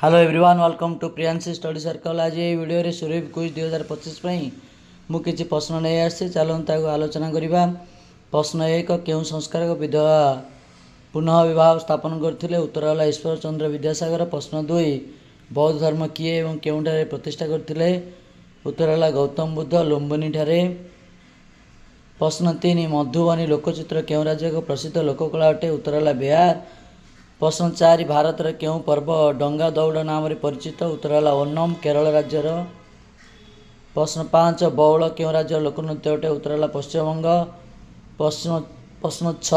Hello everyone welcome to Priyanshi study circle. आज ये video रे सूर्य क्विज 2025 मुझे प्रश्न नहीं आसी चलता आलोचना करवा। प्रश्न एक क्यों संस्कार विधवा पुनः विवाह स्थापन करते? उत्तर है ईश्वर चंद्र विद्यासागर। प्रश्न दुई बौद्ध धर्म किए और क्योंठारे प्रतिष्ठा करते? उत्तर है गौतम बुद्ध लुम्बिनी ठारे। प्रश्न तीन मधुबनी लोकचित्र क्यों राज्य को प्रसिद्ध लोककला अटे? उत्तर है बिहार। प्रश्न चार भारत रे क्यों पर्व डंगा दौड़ नाम रे परिचित? उत्तर है ओनम केरल राज्यर। प्रश्न पाँच बौल क्यों राज्य लोकनृत्य अटे? उत्तर है पश्चिमबंग। प्रश्न छ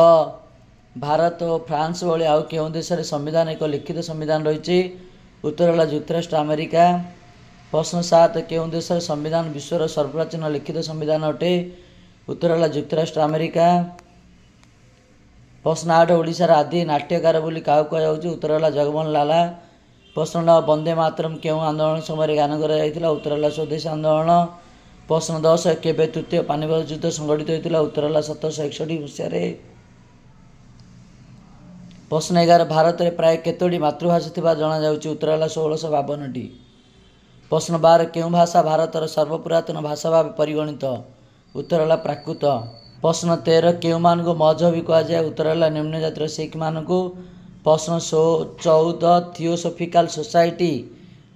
भारत और फ्रांस भली आउ क्यों देश रे संविधान एक लिखित संविधान रही? उत्तर है युक्तराष्ट्र अमेरिका। प्रश्न सात क्यों देश रे संविधान विश्वर सर्वप्राचीन लिखित संविधान अटे? उत्तर है युक्तराष्ट्र अमेरिका। प्रश्न आठ ओडिशार आदि नाट्यकार बोली क्या कहुच्छे? उत्तर है जगमोहन लाला। प्रश्न नौ वंदे मातरम क्यों आंदोलन समय गान कर? उत्तर है स्वदेश आंदोलन। प्रश्न दस केबे तृतीय पानीपत युद्ध संगठित होता? उत्तर है 1761 मसीह। प्रश्न 11 भारत में प्राय केतोटी मातृभाषा थिबा जणा जाउछि? उत्तर है 1652टी। प्रश्न 12 क्यों भाषा भारतर सर्वपुरातन भाषा भाव परिगणित? उत्तर है प्राकृत। प्रश्न 13 क्यों मान को मजहबी कहुए? उत्तर है निम्न जातिर सिख मान को। प्रश्न 14 थियोसोफिकल सोसाइटी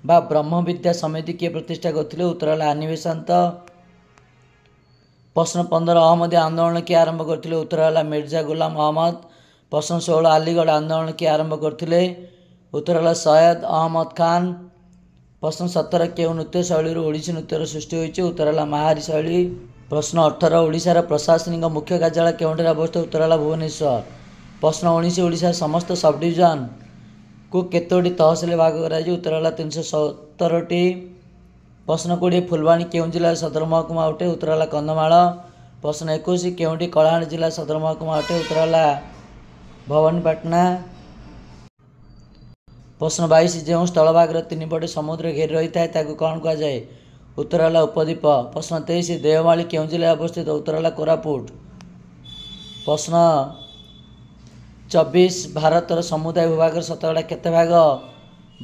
बा ब्रह्म विद्या समिति किए प्रतिष्ठा करते? उत्तर है आनी बेसांत। प्रश्न 15 अहमदी आंदोलन किए आरंभ करते? उत्तर है मिर्जा गुलाम अहमद। प्रश्न 16 अलीगढ़ आंदोलन किए आरंभ करते? उत्तर है सैयद अहमद खान। प्रश्न 17 क्यों नृत्य शैली ओडिसी नृत्यर सृष्टि होती? उत्तर है महारी शैली। प्रश्न 18 ओडिशार प्रशासनिक मुख्य कार्यालय केउंठारे अवस्थित? उत्तर है भुवनेश्वर। प्रश्न 19 ओडिशार समस्त सब डिविजन को केतोटी तहसिल भाग कर? उत्तर है 317टी। प्रश्न 20 फुलवाणी क्यों जिला सदर महकुमा अटे? उत्तर है कंधमाल। प्रश्न 21 केउंटी कलाहांडी जिला सदर महकुमा अटे? उत्तर है भवानीपाटना। प्रश्न 22 जो स्थलभाग तीन पटे समुद्र घेरी रही है कौन कहुए? उत्तर है उपद्वीप। प्रश्न 23 देवमाली क्यों जिले अवस्थित? उत्तर है कोरापुट। प्रश्न 24 भारतर समुदाय भूभाग शतकड़ा केते भाग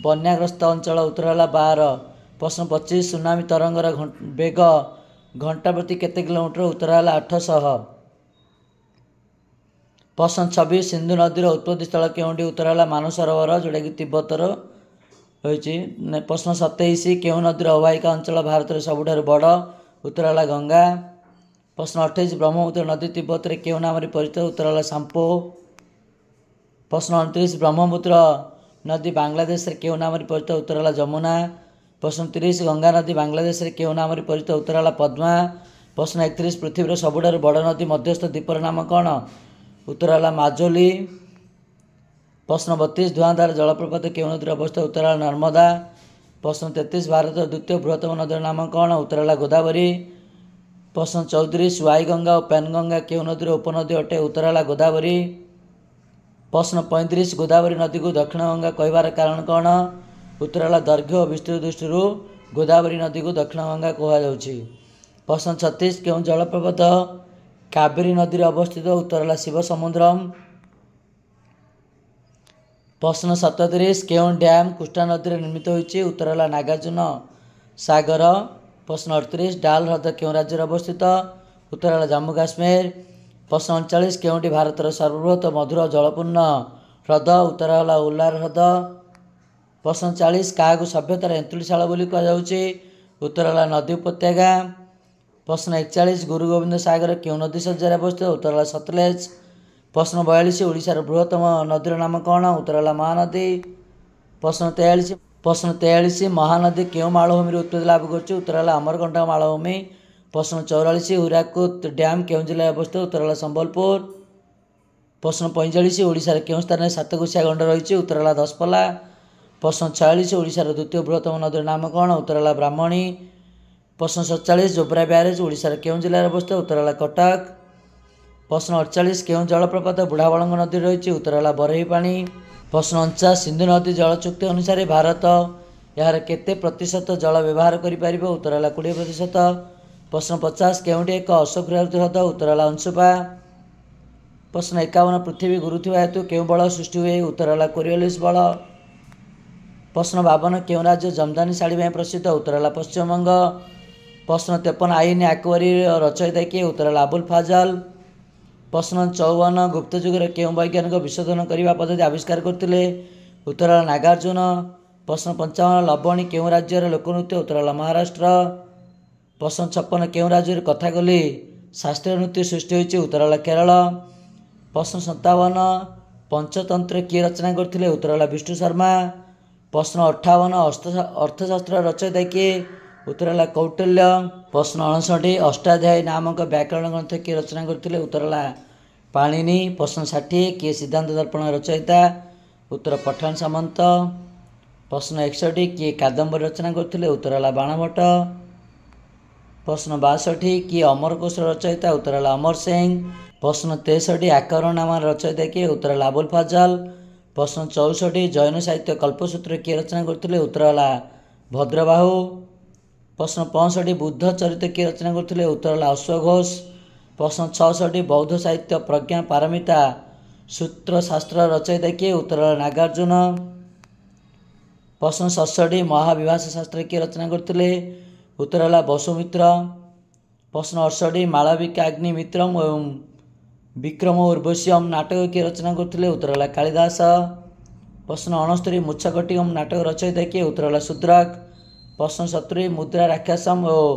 बन्याग्रस्त अंचल? उत्तर है 12। प्रश्न 25 सुनामी तरंगर बेग घंटा प्रति केते किलोमीटर? उत्तर है 800। प्रश्न 26 सिंधु नदीर उत्पत्ति स्थल क्योंटी? उत्तर है मानसरोवर जोटा कि तिब्बतर रही। प्रश्न 27 क्यों नदीर अववाहिका अंचल भारत में सबुठार बड़? उत्तर है गंगा। प्रश्न 28 ब्रह्मपुत्र नदी तिब्बत में क्यों नाम परिचित? उत्तर है सांपो। प्रश्न 29 ब्रह्मपुत्र नदी बांग्लादेश में क्यों नाम परिचित? उत्तर है जमुना। प्रश्न 30 गंगा नदी बांग्लादेश में क्यों नाम परिचित? उत्तर है पद्मा। प्रश्न 31 पृथ्वीर सबुठार बड़ नदी मध्यस्थ द्वीपर नाम कौन? उत्तर है माजुली। प्रश्न 32 धुआंधार जलप्रपात क्यों नदी अवस्थित? उत्तर है नर्मदा। प्रश्न 33 भारत द्वितीय बृहत्तम नदी नाम कौन? उत्तर है गोदावरी। प्रश्न 34 वाईगंगा और पैनगंगा क्यों नदी उपनदी अटे? उत्तर है गोदावरी। प्रश्न 35 गोदावरी नदी को दक्षिण गंगा कहबार कारण कौन? उत्तर है दैर्घ्य और विस्तृत दृष्टि गोदावरी नदी को दक्षिण गंगा कहुच्छे। प्रश्न 36 क्यों जलप्रपात कावेरी नदी अवस्थित? उत्तर है शिव समुद्रम। प्रश्न 37 क्यों डैम कृष्णा नदी में निर्मित होती? उत्तर है नागार्जुन सागर। प्रश्न 38 डाल ह्रद क्यों राज्य अवस्थित? उत्तर है जम्मू काश्मीर। प्रश्न 39 क्योंटी भारतर सर्वबृहत मधुर जलपूर्ण ह्रद? उत्तर है उल्लार ह्रद। प्रश्न 40 क्या सभ्यतार एंतुड़ीशाला बोली कहुच्छे? उत्तर है नदी उपत्यका। प्रश्न 41 गुरु गोविंद सागर क्यों नदी सज्जार अवस्थित? उत्तर है सतलेज। प्रश्न 42 ओडिशार बृहत्तम नदीर नाम कौन? उत्तर है महानदी। प्रश्न 43 महानदी क्यों मालभूमि उत्पत्ति लाभ कर? उत्तर है अमरकंटक मालभूमि। प्रश्न 44 हुराकुद डैम क्यों जिले अवस्थित? उत्तर है संबलपुर। प्रश्न 45 ओडिशार क्यों स्थान में सातकोशिया गंड रही? उत्तर है दशपल्ला। प्रश्न 46 ओडिशार द्वितीय बृहत्तम नदीर नाम कौन? उत्तर है ब्राह्मणी। प्रश्न 47 जोब्रा ब्यारेज ओडिशार क्यों जिले अवस्थित? उत्तर है कटक। प्रश्न 48 क्यों जलप्रपात बुढ़ाबलंग नदी रही? उत्तर है बरही पानी। प्रश्न 49 सिंधु नदी जल चुक्ति अनुसार भारत यार केते प्रतिशत जल व्यवहार कर? उत्तर है 20%। प्रश्न 50 केउंटी एक अश्वक्रियावृत ह्रद? उत्तर है अंशुपा। प्रश्न 51 पृथ्वी गुरुवा हेतु क्यों बल सृष्टि हुए? उत्तर है कोरियोलिस बल। प्रश्न 52 केउं राज्य जमदानी शाढ़ी में प्रसिद्ध उत्तर है पश्चिमबंग। प्रश्न 53 आईन आकबरी रचयिता किए उत्तर है अबुल फाजल। प्रश्न 54 गुप्त जुगर केउं वैज्ञानिक विशोधन करने पद्धति आविष्कार करते उत्तर है नागार्जुन। प्रश्न 55 लवणी केउं राज्यर लोकनृत्य उत्तर है महाराष्ट्र। प्रश्न 56 केउं राज्य कथाकली शास्त्रीय नृत्य सृष्टि होती उत्तर है केरल। प्रश्न 57 पंचतंत्र किए रचना करते उत्तर है विष्णु शर्मा। प्रश्न 58 अर्थशास्त्र रचयिता किए उत्तर है कौटिल्य। प्रश्न 59 अष्टाध्यायी नामक व्याकरण ग्रंथ किए रचना करते उत्तर है पाणिनि। प्रश्न 60 किए सिद्धांत दर्पण रचयिता उत्तर पठान सामंत। प्रश्न 61 किए कादम्बरी रचना करते उत्तर है बाणभट्ट। प्रश्न 62 किए अमरकोश रचयिता उत्तर है अमर सिंह। प्रश्न 63 आकरण नाम रचयिता किए उत्तर है अबुल फाजल। प्रश्न 64 जैन साहित्य कल्पसूत्र किए रचना करते उत्तर है भद्रबाहु। प्रश्न 65 बुद्ध चरित्र किए रचना करते उत्तर है अश्वघोष। प्रश्न 66 बौद्ध साहित्य प्रज्ञा पारमिता सूत्र शास्त्र रचयिता किए उत्तर है नागार्जुन। प्रश्न 67 महाविभाष शास्त्र किए रचना करते उत्तर है वसुमित्र। प्रश्न 68 मालविका अग्निमित्रम एवं विक्रम उर्वश्यम नाटक किए रचना करते उत्तर है कालिदास। प्रश्न 69 मुच्छकटिकम नाटक रचयिता किए उत्तर है शूद्रक। प्रश्न 70 मुद्रा राक्षसम और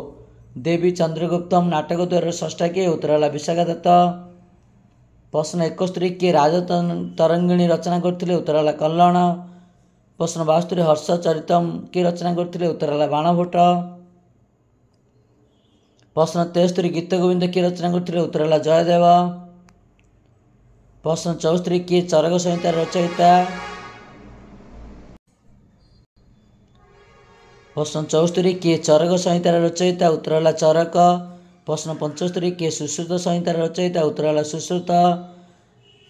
देवी चंद्रगुप्तम नाटक द्वारा स्रष्टा किए उत्तर है विशाखादत्त। प्रश्न 71 किए राजतरंगिणी रचना करते उत्तर है कल्लण। प्रश्न 72 हर्षचरितम किए रचना करते उत्तर है बाणभट्ट। प्रश्न 73 गीत गोविंद किए रचना करते उत्तर है जयदेव। प्रश्न 74 किए चरक संहिता रचयिता। प्रश्न 74 किए चरक संहितार रचयिता उत्तर है चरक। प्रश्न 75 किए सुश्रुत संहितार रचयिता उत्तर है सुश्रुत।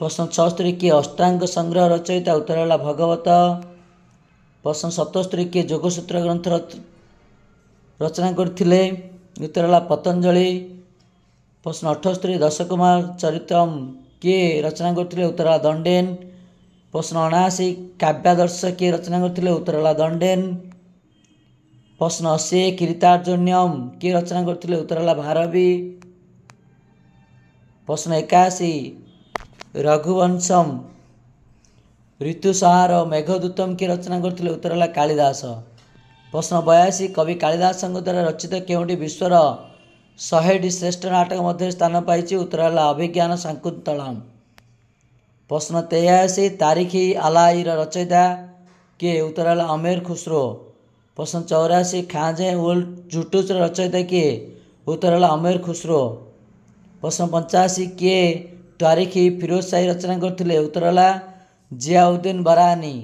प्रश्न 76 किए अष्टांग संग्रह रचयिता उत्तर है भगवत। प्रश्न 77 किए जोगसूत्र ग्रंथ रचना करथिले उत्तर है पतंजलि। प्रश्न 78 दशकुमार चरितम किए रचना करथिले उत्तर है दंडेन। प्रश्न 79 काव्यादर्श किए रचना करथिले उत्तर है दंडेन। प्रश्न 80 कीर्तार्जुन्यम किए रचना करथिले उत्तर है भारवी। प्रश्न 81 रघुवंशम ऋतुसंहार मेघदूतम किए रचना करथिले उत्तर है कालिदास। प्रश्न 82 कवि कालिदास द्वारा रचित केउंटी विश्वर 100टी श्रेष्ठ नाटक मध्य स्थान पाई उत्तर है अभिज्ञान शाकुंतलम। प्रश्न 83 तारीखी आलाईर रचयिता किए उत्तर है अमीर खुसरो। प्रश्न 84 खाजे उल जुटूस रचयिता किए उत्तर है अमीर खुसरो। प्रश्न 85 किए तारीखी फिरोज शाही रचना करते उत्तर है जियाउद्दीन बरानी।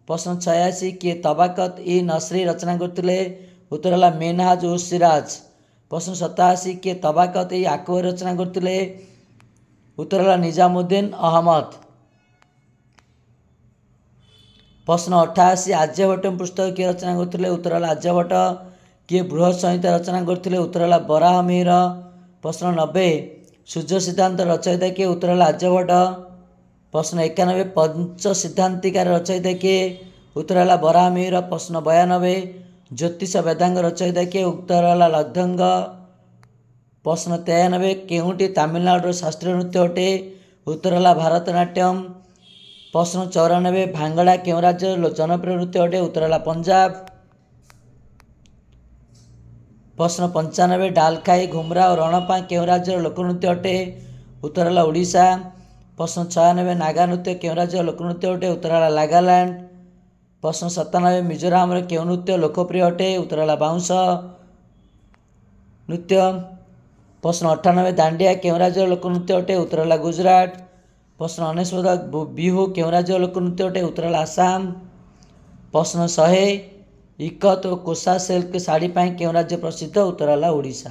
प्रश्न 86 किए तबाकत इ नसरी रचना करते उत्तर है मिनहाज उस सिराज। प्रश्न 87 किए तबाकत इ आकबरी रचना करते उत्तर है निजामुद्दीन अहमद। प्रश्न 88 आर्यभट्ट पुस्तक किए रचना करते उत्तर है आर्यभट्ट। किए बृहत संहिता रचना करते उत्तर है बराहमिहिर। प्रश्न 90 सूर्य सिद्धांत रचयिता किए उत्तर है आर्यभट्ट। प्रश्न 91 पंच सिद्धांतिकार रचयिता किए उत्तर है बराहमिहिर। प्रश्न 92 ज्योतिष वेदांग रचयिता किए उत्तर है लग्धंग। प्रश्न 93 केउंटी तमिलनाडु शास्त्रीय नृत्य अटे उत्तर है भारतनाट्यम। प्रश्न 94 भांगड़ा केउं राज्य जनप्रिय नृत्य अटे उत्तर है पंजाब। प्रश्न 95 डालखाई घुमरा और रणपा केउं राज्य लोकनृत्य अटे उत्तर है ओडिशा। प्रश्न 96 नागा नृत्य केउं राज्य लोकनृत्य अटे उत्तर है नागालैंड। प्रश्न 97 मिजोराम केउं नृत्य लोकप्रिय अटे उत्तर है बाउंस नृत्य। प्रश्न 98 दांडिया केउं राज्य लोकनृत्य अटे उत्तर है गुजरात। प्रश्न 99 बिहू केउं राज्य लोकनृत्य अटे उत्तर है आसाम। प्रश्न 100 इकत और कोसा सिल्क शाढ़ी केउं राज्य प्रसिद्ध उत्तर है ओडिशा।